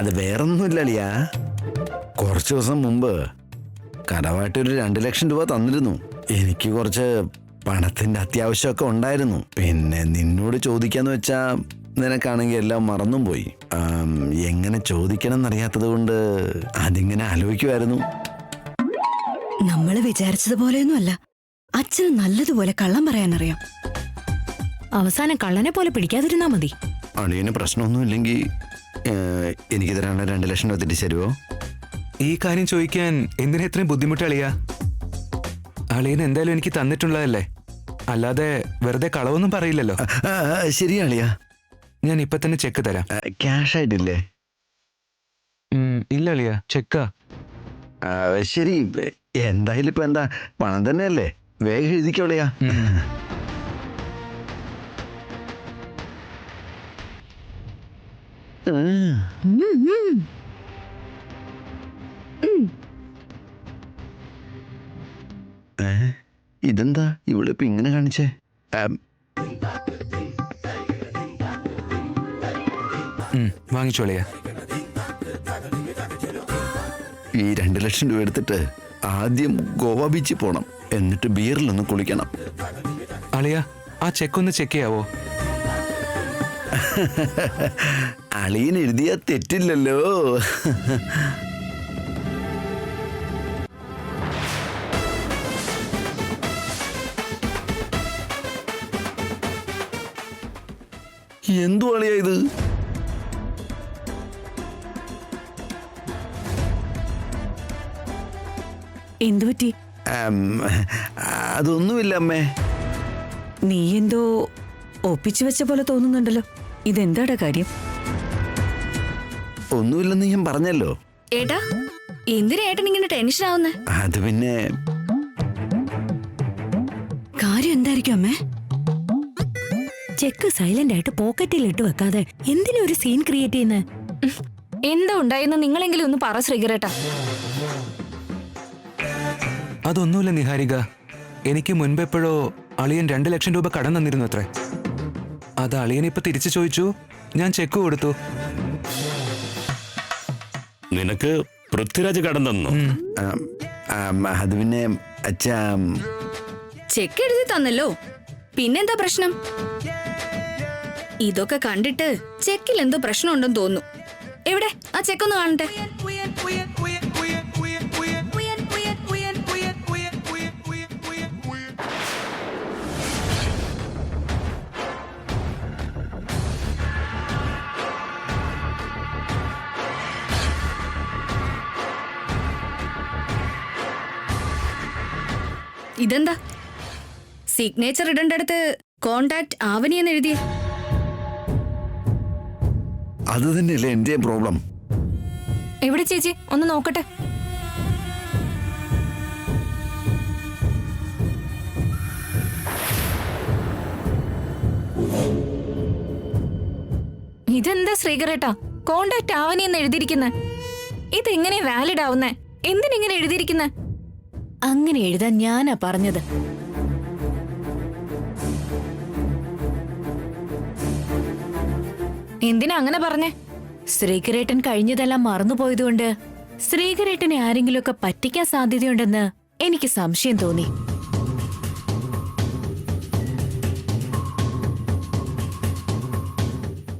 അത് വേറൊന്നുമില്ല അളിയാ. കുറച്ചു ദിവസം മുമ്പ് കടമായിട്ടൊരു 2 ലക്ഷം രൂപ തന്നിരുന്നു. എനിക്ക് കുറച്ച് പണത്തിന്റെ അത്യാവശ്യമൊക്കെ ഉണ്ടായിരുന്നു. പിന്നെ നിന്നോട് ചോദിക്കാന്ന് വെച്ചാ നിനക്കാണെങ്കിൽ എല്ലാം മറന്നും പോയി. എങ്ങനെ ചോദിക്കണം എന്നറിയാത്തത് കൊണ്ട് അതിങ്ങനെ ആലോചിക്കുമായിരുന്നു. നമ്മള് വിചാരിച്ചതുപോലെയൊന്നും അല്ല. അച്ഛന് നല്ലതുപോലെ കള്ളം പറയാനറിയാം. അവസാനം കള്ളനെ പോലെ പിടിക്കാതിരുന്നാ മതി. അളിയന് പ്രശ്നമൊന്നുമില്ലെങ്കിൽ എനിക്ക് തരാനുള്ള 2 ലക്ഷം രൂപ തിരിച്ചു തരുമോ? ഈ കാര്യം ചോദിക്കാൻ എന്തിനാ ഇത്രയും ബുദ്ധിമുട്ട് അളിയാ? അളിയൻ എന്തായാലും എനിക്ക് തന്നിട്ടുള്ളതല്ലേ, അല്ലാതെ വെറുതെ കളവൊന്നും പറയില്ലല്ലോ. ശരിയാ അളിയാ. ഞാൻ ഇപ്പൊ തന്നെ ചെക്ക് തരാം. ക്യാഷ് ആയിട്ടില്ലേ? ഇല്ല അളിയാ, ചെക്കാ. ശരി, എന്തായാലും ഇപ്പൊ എന്താ, പണം തന്നെയല്ലേ, വേഗം എഴുതിക്കോളിയാ. ഇതെന്താ ഇവളിപ്പോ ഇങ്ങനെ കാണിച്ചേ? വാങ്ങിച്ചോളിയാ. ഈ 2 ലക്ഷം രൂപ എടുത്തിട്ട് ആദ്യം ഗോവ ബീച്ചിൽ പോണം, എന്നിട്ട് ബിയറിലൊന്ന് കുളിക്കണം. അളിയാ, ആ ചെക്കൊന്ന് ചെക്ക് ചെയ്യാവോ? അളിയൻ എഴുതിയാ തെറ്റില്ലല്ലോ. എന്തു അളിയാ ഇത്? എന്തുപറ്റി? അതൊന്നുമില്ല അമ്മേ. നീ എന്തോ ഒപ്പിച്ചു വെച്ച പോലെ തോന്നുന്നുണ്ടല്ലോ. ഇതെന്താടാ കാര്യം? ഒന്നുമില്ലെന്ന് ഞാൻ പറഞ്ഞല്ലോ. ഏട്ടാ, എന്തിനാ ഏട്ടൻ ഇങ്ങനെ ടെൻഷൻ ആവുന്നേ? അത് പിന്നെ കാര്യം എന്തായിരിക്കും അമ്മേ? ചെക്ക് സൈലന്റ് ആയിട്ട് പോക്കറ്റിൽ ഇട്ട് വെക്കാതെ എന്തിനാ ഒരു സീൻ ക്രിയേറ്റ് ചെയ്യുന്നേ? എന്താ ഉണ്ടായെന്ന് നിങ്ങളെങ്കിലും ഒന്ന് പറ ശ്രീകരേട്ടാ. അതൊന്നുമില്ല നിഹാരിക, എനിക്ക് മുൻപെപ്പോഴോ അളിയൻ 2 ലക്ഷം രൂപ കടം തന്നിരുന്നു അത്രേ. അത് അളിയൻ ഇപ്പൊ തിരിച്ചു ചോദിച്ചു, ഞാൻ ചെക്ക് കൊടുത്തു. നിനക്ക് പൃഥ്വിരാജ് കടം തന്നു? അത് പിന്നെ അച്ഛാ, ചെക്ക് എഴുതി തന്നല്ലോ, പിന്നെന്താ പ്രശ്നം? ഇതൊക്കെ കണ്ടിട്ട് ചെക്കിൽ എന്തോ പ്രശ്നമുണ്ടെന്ന് തോന്നുന്നു. എവിടെ ആ ചെക്കൊന്ന് കാണട്ടെ. ഇതെന്താ സിഗ്നേച്ചർ ഇടേണ്ടടുത്ത് കോണ്ടാക്ട് ആവനി എന്ന് എഴുതിയേ? അത് തന്നെയല്ലേ എന്റെ പ്രോബ്ലം. എവിടെ ചേച്ചി, ഒന്ന് നോക്കട്ടെ. ഇതെന്താ ശ്രീകരേട്ടാ കോണ്ടാക്ട് ആവനി എന്ന് എഴുതിയിരിക്കുന്നെ? ഇതെങ്ങനെ വാലിഡ് ആവുന്നേ? എന്തിനിങ്ങനെ എഴുതിയിരിക്കുന്നെ? അങ്ങനെ എഴുതാൻ ഞാനാ പറഞ്ഞത്. എന്തിനാ അങ്ങനെ പറഞ്ഞേ? ശ്രീകരേട്ടൻ കഴിഞ്ഞതെല്ലാം മറന്നുപോയതുകൊണ്ട് ശ്രീകരേട്ടനെ ആരെങ്കിലുമൊക്കെ പറ്റിക്കാൻ സാധ്യതയുണ്ടെന്ന് എനിക്ക് സംശയം തോന്നി.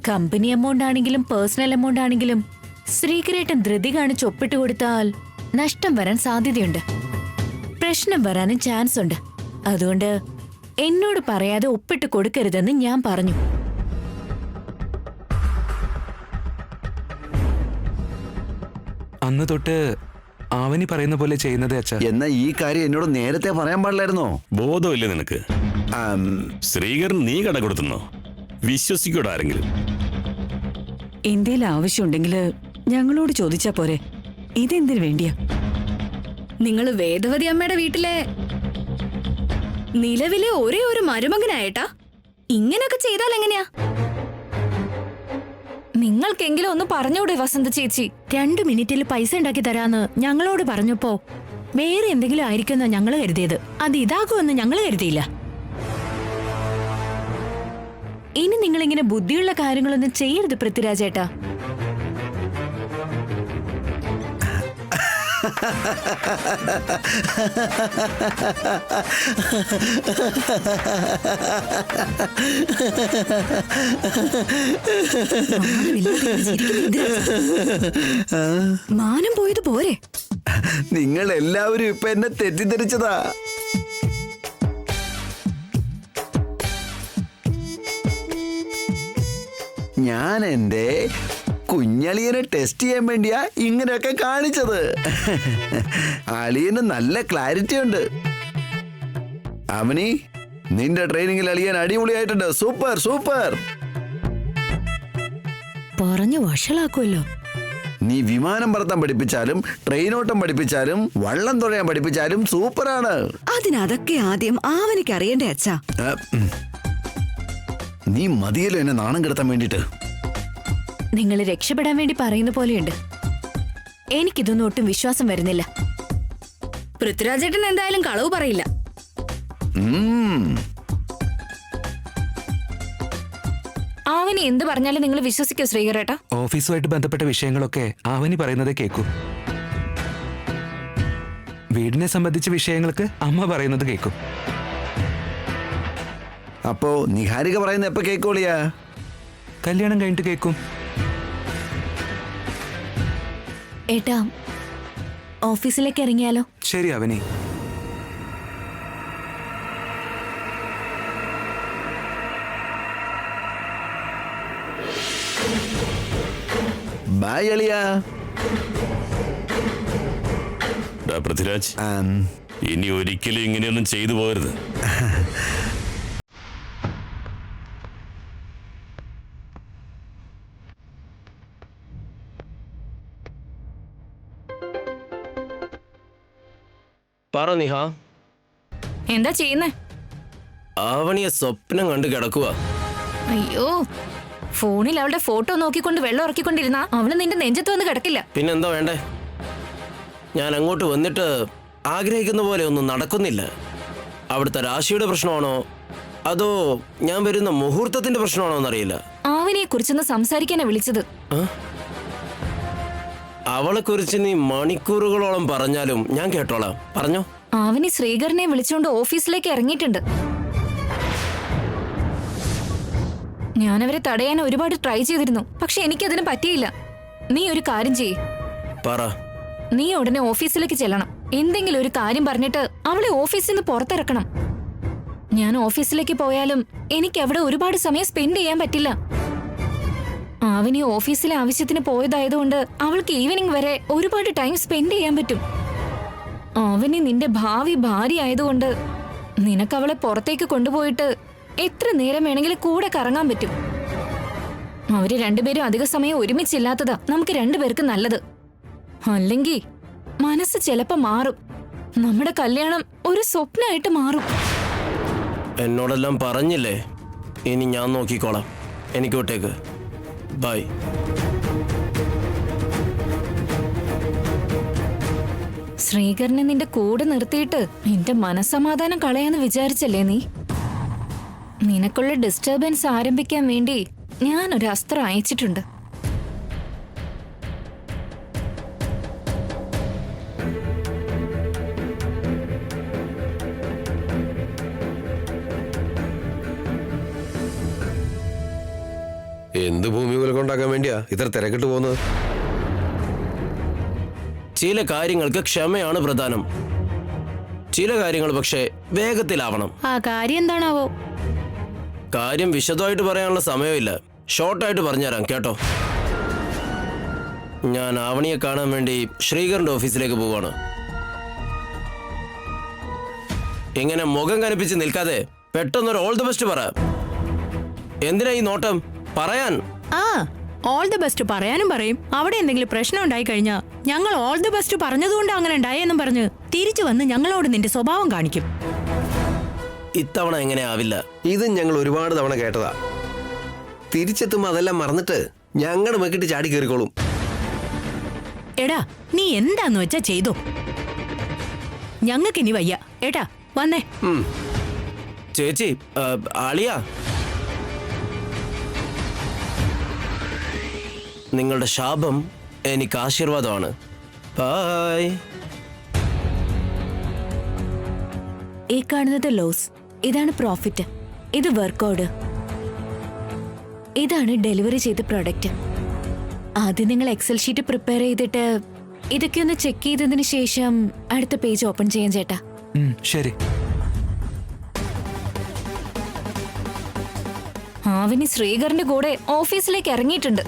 കമ്പനി എമൗണ്ട് ആണെങ്കിലും പേഴ്സണൽ എമൗണ്ട് ആണെങ്കിലും ശ്രീകരേട്ടൻ ധൃതി കാണിച്ച് ഒപ്പിട്ട് കൊടുത്താൽ നഷ്ടം വരാൻ സാധ്യതയുണ്ട്, പ്രശ്നം വരാനും ചാൻസ് ഉണ്ട്. അതുകൊണ്ട് എന്നോട് പറയാതെ ഒപ്പിട്ട് കൊടുക്കരുതെന്ന് ഞാൻ പറഞ്ഞു. അന്ന് തൊട്ട് ആവനി പറയുന്ന പോലെ ചെയ്യുന്നത് അച്ഛാ. എന്നാ ഈ കാര്യം എന്നോട് നേരത്തെ പറയാൻ പാടില്ലായിരുന്നോ? ബോധമില്ലേ നിനക്ക്? ശ്രീകരൻ നീ കട കൊടുത്തുന്നോ? വിശ്വസിക്കൂടെ ആരെങ്കിലും? എന്തേലും ആവശ്യമുണ്ടെങ്കിൽ ഞങ്ങളോട് ചോദിച്ചാ പോരെ, ഇതെന്തിനു വേണ്ടിയാ? നിങ്ങള് വേദവതി അമ്മയുടെ വീട്ടിലെ നിലവിലെ ഒരേ ഒരു മരുമകനായേട്ടാ ഇങ്ങനൊക്കെ ചെയ്താൽ എങ്ങനെയാ? നിങ്ങൾക്കെങ്കിലും ഒന്ന് പറഞ്ഞൂടെ വസന്ത ചേച്ചി? 2 മിനിറ്റിൽ പൈസ ഉണ്ടാക്കി തരാന്ന് ഞങ്ങളോട് പറഞ്ഞപ്പോ വേറെ എന്തെങ്കിലും ആയിരിക്കുമെന്നാ ഞങ്ങള് കരുതിയത്. അത് ഇതാകുമെന്ന് ഞങ്ങള് കരുതിയില്ല. ഇനി നിങ്ങളിങ്ങനെ ബുദ്ധിയുള്ള കാര്യങ്ങളൊന്നും ചെയ്യരുത് പൃഥ്വിരാജേട്ടാ. മാനം പോയത് പോരെ. നിങ്ങൾ എല്ലാവരും ഇപ്പൊ എന്നെ തെറ്റിദ്ധരിച്ചതാ. ഞാൻ എന്റെ കുഞ്ഞളിയനെ ടെസ്റ്റ് ചെയ്യാൻ വേണ്ടിയാ ഇങ്ങനെയൊക്കെ കാണിച്ചത്. അളിയന് നല്ല ക്ലാരിറ്റി ഉണ്ട്. അവനി, നിന്റെ ട്രെയിനിങ്ങിൽ അളിയൻ അടിപൊളിയായിട്ടുണ്ട്. Super super. പറഞ്ഞു വഷളാക്കുമല്ലോ. നീ വിമാനം പറത്താൻ പഠിപ്പിച്ചാലും ട്രെയിനോട്ടം പഠിപ്പിച്ചാലും വള്ളം തുഴയാൻ പഠിപ്പിച്ചാലും സൂപ്പറാണ്. അതിനതൊക്കെ ആദ്യം ആവനിക്ക് അറിയണ്ടേ അച്ഛാ. നീ മതിയല്ലോ എന്നെ നാണം കെടുത്താൻ വേണ്ടിട്ട്. നിങ്ങൾ രക്ഷപ്പെടാൻ വേണ്ടി പറയുന്ന പോലെയുണ്ട്. എനിക്കിതൊന്നും ഒട്ടും വിശ്വാസം വരുന്നില്ല. പൃഥ്വിരാജേട്ടൻ എന്തായാലും കളവ് പറയില്ല. ആവനി എന്ത് പറഞ്ഞാലും നിങ്ങൾ വിശ്വസിക്കോ ശ്രീകരേട്ടാ? ഓഫീസുമായിട്ട് ബന്ധപ്പെട്ട വിഷയങ്ങളൊക്കെ ആവനി പറയുന്നത് കേൾക്കൂ. വീടിനെ സംബന്ധിച്ച വിഷയങ്ങൾക്ക് അമ്മ പറയുന്നത് കേൾക്കും. അപ്പോ നിഹാരിക പറയുന്ന എപ്പോ കേക്കോളിയാ? കല്യാണം കഴിഞ്ഞിട്ട് കേൾക്കും. ഏട്ടാ, ഓഫീസിലേക്ക് ഇറങ്ങിയാലോ? ശരി അവനി. ബൈ അളിയ. പൃഥ്വിരാജ്, ഇനി ഒരിക്കലും ഇങ്ങനെയൊന്നും ചെയ്തു പോകരുത്. പറ നിഹ, എന്താ ചെയ്യുന്നേ? ആവണിയെ സ്വപ്നം കണ്ട് കിടക്കുക. അയ്യോ, ഫോണിൽ അവളുടെ ഫോട്ടോ നോക്കിക്കൊണ്ട് വെള്ളം ഇറക്കിക്കൊണ്ടിരുന്ന അവള് നിന്റെ നെഞ്ചത്ത് വന്ന് കിടക്കില്ല. പിന്നെന്താ വേണ്ടേ? ഞാൻ അങ്ങോട്ട് വന്നിട്ട് ആഗ്രഹിക്കുന്ന പോലെ ഒന്നും നടക്കുന്നില്ല. അവിടുത്തെ രാശിയുടെ പ്രശ്നമാണോ അതോ ഞാൻ വരുന്ന മുഹൂർത്തത്തിന്റെ പ്രശ്നമാണോ എന്നറിയില്ല. ആവനിയെ കുറിച്ചൊന്ന് സംസാരിക്കാനാ വിളിച്ചത്. അവളെ കുറിച്ച് നീ മണിക്കൂറുകളോളം പറഞ്ഞാലും ഞാൻ കേട്ടോളാം. പറഞ്ഞോ. ആവനി ശ്രീകരനെ വിളിച്ചുകൊണ്ട് ഓഫീസിലേക്ക് ഇറങ്ങിയിട്ടുണ്ട്. ഞാനവരെ തടയാൻ ഒരുപാട് ട്രൈ ചെയ്തിരുന്നു, പക്ഷെ എനിക്കതിന് പറ്റിയില്ല. നീ ഒരു കാര്യം ചെയ്യ്. പറ. നീ ഉടനെ ഓഫീസിലേക്ക് ചെല്ലണം. എന്തെങ്കിലും ഒരു കാര്യം പറഞ്ഞിട്ട് അവളെ ഓഫീസിൽ നിന്ന് പുറത്തിറക്കണം. ഞാൻ ഓഫീസിലേക്ക് പോയാലും എനിക്ക് അവിടെ ഒരുപാട് സമയം സ്പെൻഡ് ചെയ്യാൻ പറ്റില്ല. ആവനി ഓഫീസിലെ ആവശ്യത്തിന് പോയതായതുകൊണ്ട് അവൾക്ക് ഈവനിങ് വരെ ഒരുപാട് ടൈം സ്പെൻഡ് ചെയ്യാൻ പറ്റും. ആവനി നിന്റെ ഭാവി ഭാര്യ ആയതുകൊണ്ട് നിനക്ക് അവളെ പുറത്തേക്ക് കൊണ്ടുപോയിട്ട് എത്ര നേരം വേണമെങ്കിലും കൂടെ കറങ്ങാൻ പറ്റും. അവര് രണ്ടുപേരും അധിക സമയം ഒരുമിച്ചില്ലാത്തതാ നമുക്ക് രണ്ടുപേർക്ക് നല്ലത്. അല്ലെങ്കിൽ മനസ്സ് ചിലപ്പോ മാറും. നമ്മുടെ കല്യാണം ഒരു സ്വപ്നമായിട്ട് മാറും. എന്നോടെല്ലാം പറഞ്ഞില്ലേ, ഇനി ഞാൻ നോക്കിക്കോളാം. എനിക്ക് വിട്ടേക്ക്. ബൈ. ശ്രീകരനെ നിന്റെ കൂടെ നിർത്തിയിട്ട് നിന്റെ മനസ്സമാധാനം കളയാന്ന് വിചാരിച്ചല്ലേ നീ? നിനക്കുള്ള ഡിസ്റ്റർബൻസ് ആരംഭിക്കാൻ വേണ്ടി ഞാനൊരു അസ്ത്രം അയച്ചിട്ടുണ്ട്. എന്ത് ഭൂമി കൊണ്ടാക്കാൻ വേണ്ടിയാ ഇത്ര തിരക്കിട്ട് പോകുന്നത്? ചില കാര്യങ്ങൾക്ക് ക്ഷമയാണ് പ്രധാനം. ചില കാര്യങ്ങൾ പക്ഷേ വേഗത്തിലാവണം. ആ കാര്യം എന്താണാവോ? കാര്യം വിശദമായിട്ട് പറയാനുള്ള സമയമില്ല. ഷോർട്ടായിട്ട് പറഞ്ഞുതരാം, കേട്ടോ. ഞാൻ ആവണിയെ കാണാൻ വേണ്ടി ശ്രീകറിന്റെ ഓഫീസിലേക്ക് പോവാണ്. ഇങ്ങനെ മുഖം കനിപ്പിച്ച് നിൽക്കാതെ പെട്ടെന്നൊരു ഓൾ ദി ബെസ്റ്റ് പറ. എന്തിനാ ഈ നോട്ടം? പറയാൻ. ആ, ഓൾ ദി ബെസ്റ്റ് പറയാനും പറയും. അവിടെ എന്തെങ്കിലും പ്രശ്നം ഉണ്ടായി കഴിഞ്ഞാ ഞങ്ങൾ ഓൾ ദി ബെസ്റ്റ് പറഞ്ഞതുകൊണ്ട് അങ്ങനെ ഉണ്ടായെന്നും പറഞ്ഞ് തിരിച്ചു വന്ന് ഞങ്ങളോട് നിന്റെ സ്വഭാവം കാണിക്കും. ഇത്തവണ എങ്ങനെ ആവില്ല. ഇത് ഞങ്ങൾ ഒരുപാട് തവണ കേട്ടതാ. തിരിച്ചെത്തുമ്പോ അതെല്ലാം മറന്നിട്ട് ഞങ്ങളുടെ മെക്കിട്ട് ചാടി കയറിക്കോളും. എടാ, നീ എന്താന്ന് വെച്ചാ ചെയ്തോ. ഞങ്ങൾക്കിനി വയ്യ. ഏട്ടാ വന്നേ. ചേച്ചി, ആളിയാ, നിങ്ങളുടെ ശാപം എനിക്ക് ആശീർവാദമാണ്. ബൈ. ഈ കാണുന്നത് ലോസ്, ഇതാണ് പ്രോഫിറ്റ്, ഇത് വർക്ക് ഓർഡർ, ഇതാണ് ഡെലിവറി ചെയ്ത പ്രൊഡക്റ്റ്. ആദ്യം നിങ്ങൾ എക്സൽ ഷീറ്റ് പ്രിപ്പയർ ചെയ്തിട്ട് ഇതൊക്കെ ഒന്ന് ചെക്ക് ചെയ്തതിന് ശേഷം അടുത്ത പേജ് ഓപ്പൺ ചെയ്യാൻ ചേട്ടാ. ശരി. ആവിനി ശ്രീകറിന്റെ കൂടെ ഓഫീസിലേക്ക് ഇറങ്ങിയിട്ടുണ്ട്.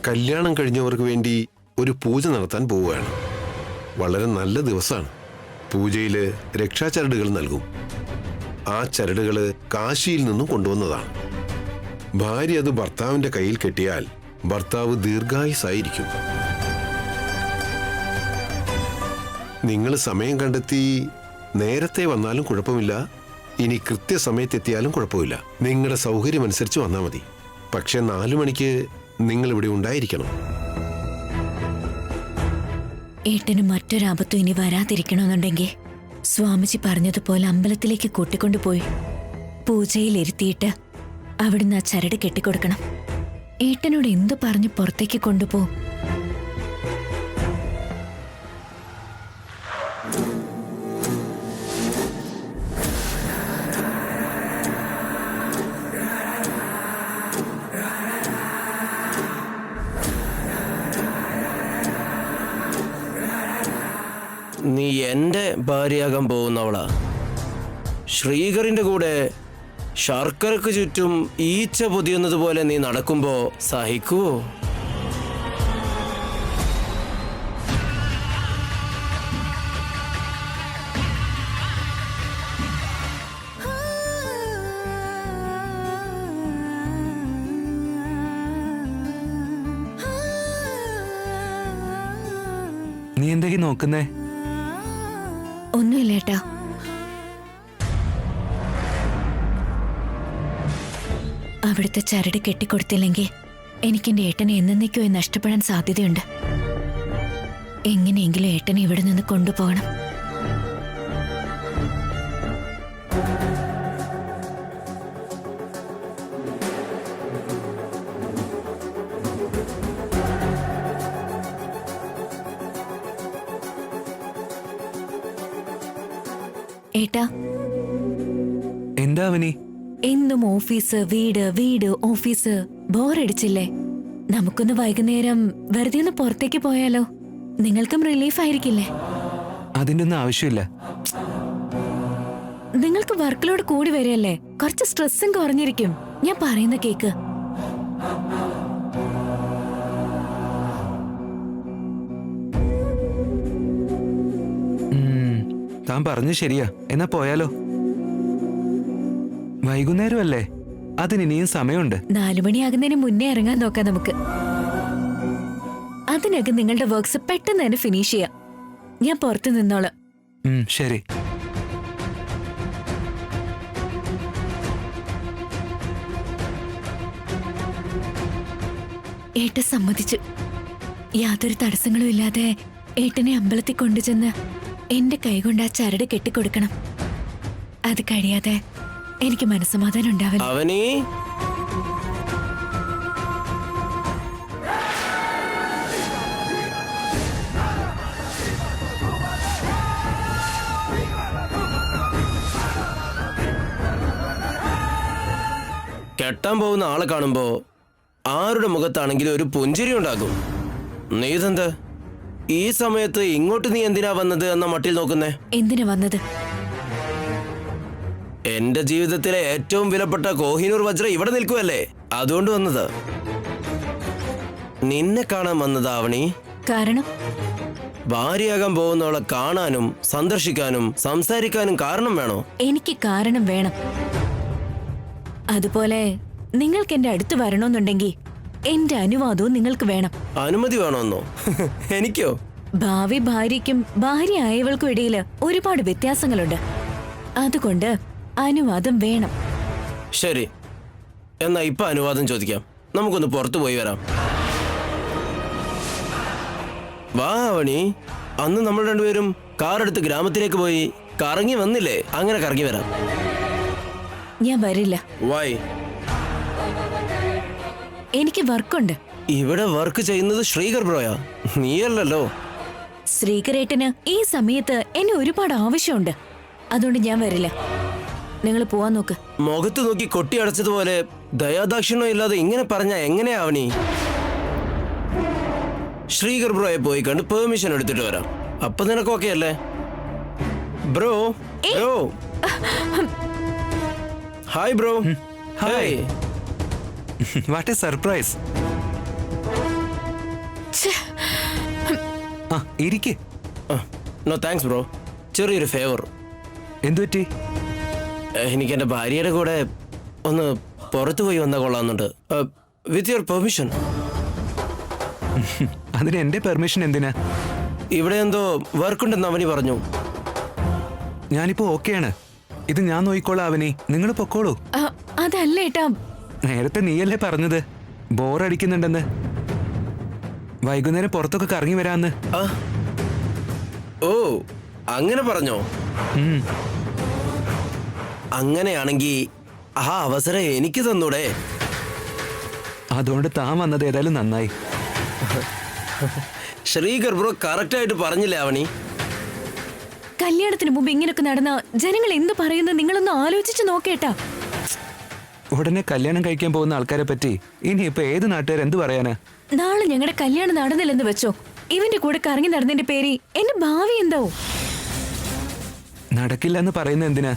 കല്യാണം കഴിഞ്ഞവർക്ക് വേണ്ടി ഒരു പൂജ നടത്താൻ പോവുകയാണ്. വളരെ നല്ല ദിവസമാണ്. പൂജയിൽ രക്ഷാചരടുകൾ നൽകും. ആ ചരടുകൾ കാശിയിൽ നിന്നും കൊണ്ടുവന്നതാണ്. ഭാര്യ അത് ഭർത്താവിന്റെ കയ്യിൽ കെട്ടിയാൽ ഭർത്താവ് ദീർഘായുസായിരിക്കും. നിങ്ങൾ സമയം കണ്ടെത്തി നേരത്തെ വന്നാലും കുഴപ്പമില്ല, ഇനി കൃത്യസമയത്തെത്തിയാലും കുഴപ്പമില്ല. നിങ്ങളുടെ സൗകര്യമനുസരിച്ച് വന്നാൽ മതി. പക്ഷെ 4 മണിക്ക് നിങ്ങൾ ഇവിടെ ഉണ്ടായിരിക്കണം. ഏട്ടന് മറ്റൊരാപത്തും ഇനി വരാതിരിക്കണമെന്നുണ്ടെങ്കിൽ സ്വാമിജി പറഞ്ഞതുപോലെ അമ്പലത്തിലേക്ക് കൂട്ടിക്കൊണ്ടുപോയി പൂജയിലിരുത്തിയിട്ട് അവിടുന്ന് ആ ചരട് കെട്ടിക്കൊടുക്കണം. ഏട്ടനോട് എന്തു പറഞ്ഞ് പുറത്തേക്ക് കൊണ്ടുപോകും? നീ എന്റെ ഭാര്യയാകാൻ പോകുന്നവളാ. ശ്രീകറിന്റെ കൂടെ ശർക്കരക്ക് ചുറ്റും ഈച്ച പൊതിയുന്നത് പോലെ നീ നടക്കുമ്പോ സഹിക്കുവോ? നീ എന്തൊക്കെ നോക്കുന്നേ? ഒന്നുമില്ല ഏട്ടാ. അവിടുത്തെ ചരട് കെട്ടിക്കൊടുത്തില്ലെങ്കിൽ എനിക്ക് എന്റെ ഏട്ടനെ എന്നേക്കുമായി നഷ്ടപ്പെടാൻ സാധ്യതയുണ്ട്. എങ്ങനെയെങ്കിലും ഏട്ടനെ ഇവിടെ നിന്ന് കൊണ്ടുപോകണം. ഏട്ടാ, എന്താ അവനി? എന്നും ഓഫീസ് വീട് വീട് ഓഫീസ് ബോറടിച്ചില്ലേ? നമുക്കൊന്ന് വൈകുന്നേരം വെറുതെ ഒന്ന് പുറത്തേക്ക് പോയാലോ? നിങ്ങൾക്കും റിലീഫ് ആയിരിക്കില്ലേ? അതിന്റെ ഒന്നും ആവശ്യമില്ല. നിങ്ങൾക്ക് വർക്ക് ലോഡ് കൂടി വരികയല്ലേ, കുറച്ച് സ്ട്രെസ്സും കുറഞ്ഞിരിക്കും. ഞാൻ പറയുന്ന കേക്ക്. താൻ പറഞ്ഞു ശരിയാ. എന്നാ പോയാലോ? വൈകുന്നേരമല്ലേ, അതിനിയും സമയമുണ്ട്. 4 മണിയാകുന്നതിന് മുന്നേ ഇറങ്ങാൻ നോക്കാം നമുക്ക്. അതിനകം നിങ്ങളുടെ വർക്ക്സ് പെട്ടെന്ന് തന്നെ ഫിനിഷ് ചെയ്യാം. ഞാൻ പുറത്തു നിന്നോളാം. ശരി. ഏട്ടൻ സമ്മതിച്ചു. യാതൊരു തടസ്സങ്ങളും ഇല്ലാതെ ഏട്ടനെ അമ്പലത്തിൽ കൊണ്ടുചെന്ന് എന്റെ കൈകൊണ്ട് ആ ചരട് കെട്ടിക്കൊടുക്കണം. അത് കഴിയാതെ എനിക്ക് മനസ്സമാധാനം ഉണ്ടാവില്ല. അവനീ കെട്ടാൻ പോകുന്ന ആളെ കാണുമ്പോ ആരുടെ മുഖത്താണെങ്കിലും ഒരു പുഞ്ചിരി ഉണ്ടാകും. നീ ഇതെന്താ ഈ സമയത്ത് ഇങ്ങോട്ട് നീ എന്തിനാ വന്നത് എന്ന മട്ടിൽ നോക്കുന്നേ? എന്തിനാ വന്നത്? എന്റെ ജീവിതത്തിലെ ഏറ്റവും വിലപ്പെട്ട കോഹിനൂർ വജ്രം ഇവിടെ നിൽക്കുവല്ലേ, അതുകൊണ്ട് വന്നത്. നിന്നെ കാണാൻ വന്നതാ അവണി. കാരണം? ഭാര്യയാകാൻ പോകുന്നവളെ കാണാനും സന്ദർശിക്കാനും സംസാരിക്കാനും കാരണം വേണോ? എനിക്ക് കാരണം വേണം. അതുപോലെ നിങ്ങൾക്ക് എന്റെ അടുത്ത് വരണമെന്നുണ്ടെങ്കിൽ എന്റെ അനുവാദവും നിങ്ങൾക്ക് വേണം. അനുമതി വേണമെന്നോ? എനിക്കോ? ഭാവി ഭാര്യയ്ക്കും ഭാര്യ ആയവൾക്കും ഇടയിൽ ഒരുപാട് വ്യത്യാസങ്ങളുണ്ട്. അതുകൊണ്ട് അനുവാദം വേണം. ശരി, എന്നാ ഇപ്പൊ അനുവാദം ചോദിക്കാം. നമുക്കൊന്ന് പുറത്തു പോയി വരാം. വാ അവണി. അന്ന് നമ്മൾ രണ്ടുപേരും കാർ എടുത്ത് ഗ്രാമത്തിലേക്ക് പോയി കറങ്ങി വന്നില്ലേ? അങ്ങനെ കറങ്ങി വരാം. ഞാൻ വരില്ല. വൈ? എനിക്ക് വർക്കുണ്ട്. ഇവിടെ വർക്ക് ചെയ്യുന്നത് ശ്രീകർ ബ്രോയാ, നീയല്ലല്ലോ. ശ്രീകരേട്ടന് ഈ സമയത്ത് എന്നെ ഒരുപാട് ആവശ്യമുണ്ട്. അതുകൊണ്ട് ഞാൻ വരില്ല. നിങ്ങൾ പോവാൻ നോക്ക്. മുഖത്ത് നോക്കി കൊട്ടി അടച്ചതുപോലെ ദയാദാക്ഷിണ്യം ഇല്ലാതെ ഇങ്ങനെ പറഞ്ഞാ എങ്ങനെയാവണി? ശ്രീകർ ബ്രോയെ പോയി കണ്ട് പെർമിഷൻ എടുത്തിട്ട് വരാം. അപ്പൊ നിനക്ക് ഓക്കെ അല്ലേ? Bro bro hi bro. Hi. What a surprise. ആ ഇരിക്കേ. No thanks bro. ചെറിയൊരു ഫേവർ. എന്തു പറ്റി? എനിക്ക് എൻ്റെ ഭാര്യയുടെ കൂടെ ഒന്ന് പുറത്തു പോയി വന്നാൽ കൊള്ളാമെന്നുണ്ട്. With your permission. അതിന് എന്റെ പെർമിഷൻ എന്തിനാ? ഇവിടെ എന്തോ വർക്കുണ്ടെന്ന് അവനി പറഞ്ഞു. ഞാനിപ്പോ ഓക്കെയാണ്. ഇത് ഞാൻ നോക്കിക്കോളാം അവനി. നിങ്ങൾ പൊക്കോളൂ. അതല്ല ഏട്ടാ. നേരത്തെ നീയല്ലേ പറഞ്ഞത് ബോറടിക്കുന്നുണ്ടെന്ന്? വൈകുന്നേരം പുറത്തൊക്കെ കറങ്ങി വരാന്ന്. ഓ അങ്ങനെ പറഞ്ഞോ? അങ്ങനെയാണെങ്കിൽ ആ അവസരം എനിക്ക് തന്നൂടെ? അതുകൊണ്ട് താൻ വന്നത് ഏതായാലും നന്നായി. ശ്രീകർ ബ്രോ കറക്റ്റ് ആയിട്ട് പറഞ്ഞില്ലേ അവനി? കല്യാണത്തിന് മുമ്പ് ഇങ്ങനൊക്കെ നടന്ന ജനങ്ങൾ എന്ത് പറയുന്നത് നിങ്ങളൊന്ന് ആലോചിച്ച് നോക്കേട്ടാ. ഉടനെ കല്യാണം കഴിക്കാൻ പോകുന്ന ആൾക്കാരെ പറ്റി ഇനിയിപ്പോ ഏത് നാട്ടുകാർ എന്ത് പറയാനാ? നാളെ ഞങ്ങളുടെ കല്യാണം നടന്നില്ലെന്ന് വെച്ചോ, ഇവന്റെ കൂടെ കറങ്ങി നടന്നതിന്റെ പേര് എന്റെ ഭാവി എന്താവും? നടക്കില്ല എന്ന് പറയുന്നത് എന്തിനാ?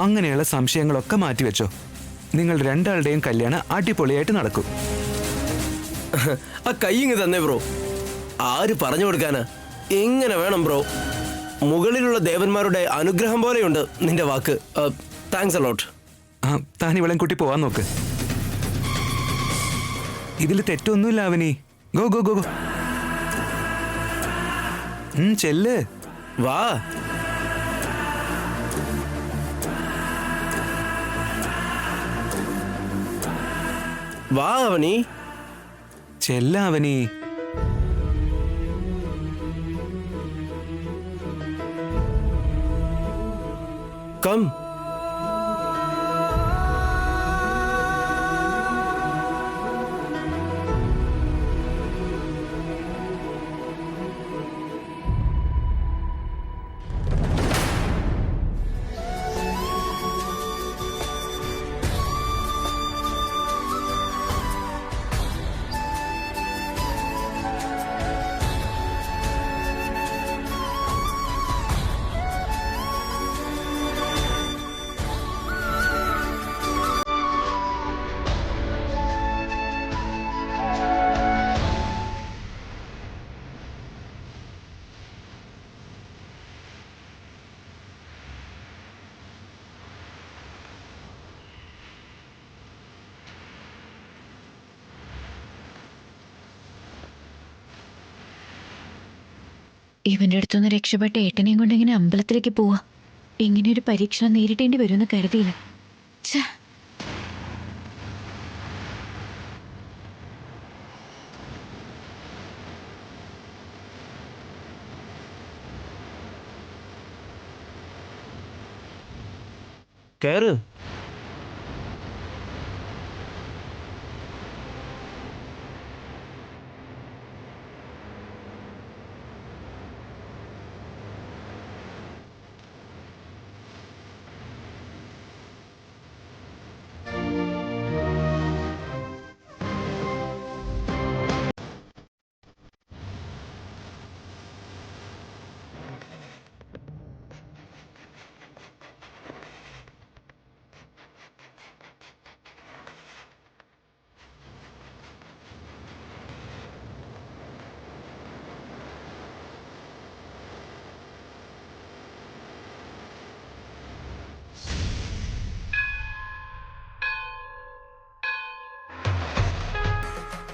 അങ്ങനെയുള്ള സംശയങ്ങളൊക്കെ മാറ്റിവെച്ചോ. നിങ്ങൾ രണ്ടാളുടെയും കല്യാണം അടിപൊളിയായിട്ട് നടക്കും. ആ കൈയിങ് തന്നെ ബ്രോ. ആര് പറഞ്ഞു കൊടുക്കാനാ? എങ്ങനെ വേണം ബ്രോ? മുകളിലുള്ള ദേവന്മാരുടെ അനുഗ്രഹം പോലെയുണ്ട് നിന്റെ വാക്ക്. Thanks a lot. താൻ ഇവളെ കൂട്ടി പോവാൻ നോക്ക്. ഇതിൽ തെറ്റൊന്നുമില്ല Avani. Go go go go. ചെല്ല്. വാ. വാ അവനി. ചെല്ല അവനി. കം. ഇവന്റെ അടുത്തുനിന്ന് രക്ഷപ്പെട്ട ഏട്ടനെയും കൊണ്ട് ഇങ്ങനെ അമ്പലത്തിലേക്ക് പോവാ. ഇങ്ങനെയൊരു പരീക്ഷണം നേരിടേണ്ടി വരുമെന്ന് കരുതിയില്ല. കേറ്.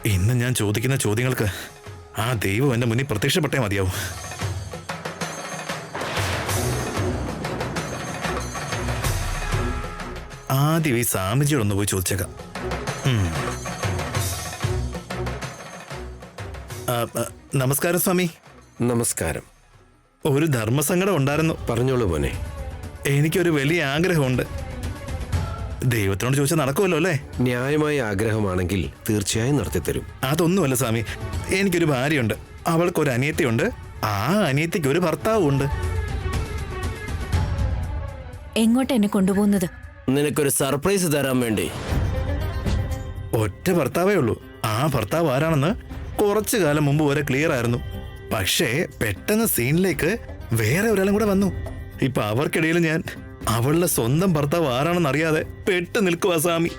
ഇന്ന് ഞാൻ ചോദിക്കുന്ന ചോദ്യങ്ങൾക്ക് ആ ദൈവം എന്റെ മുന്നിൽ പ്രത്യക്ഷപ്പെട്ടേ മതിയാവും. ആദ്യം ഈ സ്വാമിജിയോടൊന്ന് പോയി ചോദിച്ചേക്കാം. നമസ്കാരം സ്വാമി. നമസ്കാരം. ഒരു ധർമ്മസങ്കടം ഉണ്ടായിരുന്നു. പറഞ്ഞോളൂ മോനെ. എനിക്കൊരു വലിയ ആഗ്രഹമുണ്ട്. ദൈവത്തിനോട് ചോദിച്ചാൽ നടക്കുമല്ലോ അല്ലേ? ന്യായമായ ആഗ്രഹമാണെങ്കിൽ തീർച്ചയായും നടത്തിത്തരും. അതൊന്നുമല്ല സ്വാമി, എനിക്കൊരു ഭാര്യയുണ്ട്, അവൾക്കൊരു അനിയത്തിയുണ്ട്, ആ അനിയത്തിക്ക് ഒരു ഭർത്താവും ഉണ്ട്. എങ്ങോട്ട് എന്നെ കൊണ്ടുപോകുന്നത്? നിനക്കൊരു സർപ്രൈസ് തരാൻ വേണ്ടി. ഒറ്റ ഭർത്താവേ ഉള്ളൂ. ആ ഭർത്താവ് ആരാണെന്ന് കുറച്ചു കാലം മുമ്പ് വരെ ക്ലിയർ ആയിരുന്നു. പക്ഷേ പെട്ടെന്ന് സീനിലേക്ക് വേറെ ഒരാളും കൂടെ വന്നു. ഇപ്പൊ അവർക്കിടയിൽ ഞാൻ അവളുടെ സ്വന്തം ഭർത്താവ് ആരാണെന്ന് അറിയാതെ പെട്ട് നിൽക്കുവാ സ്വാമി.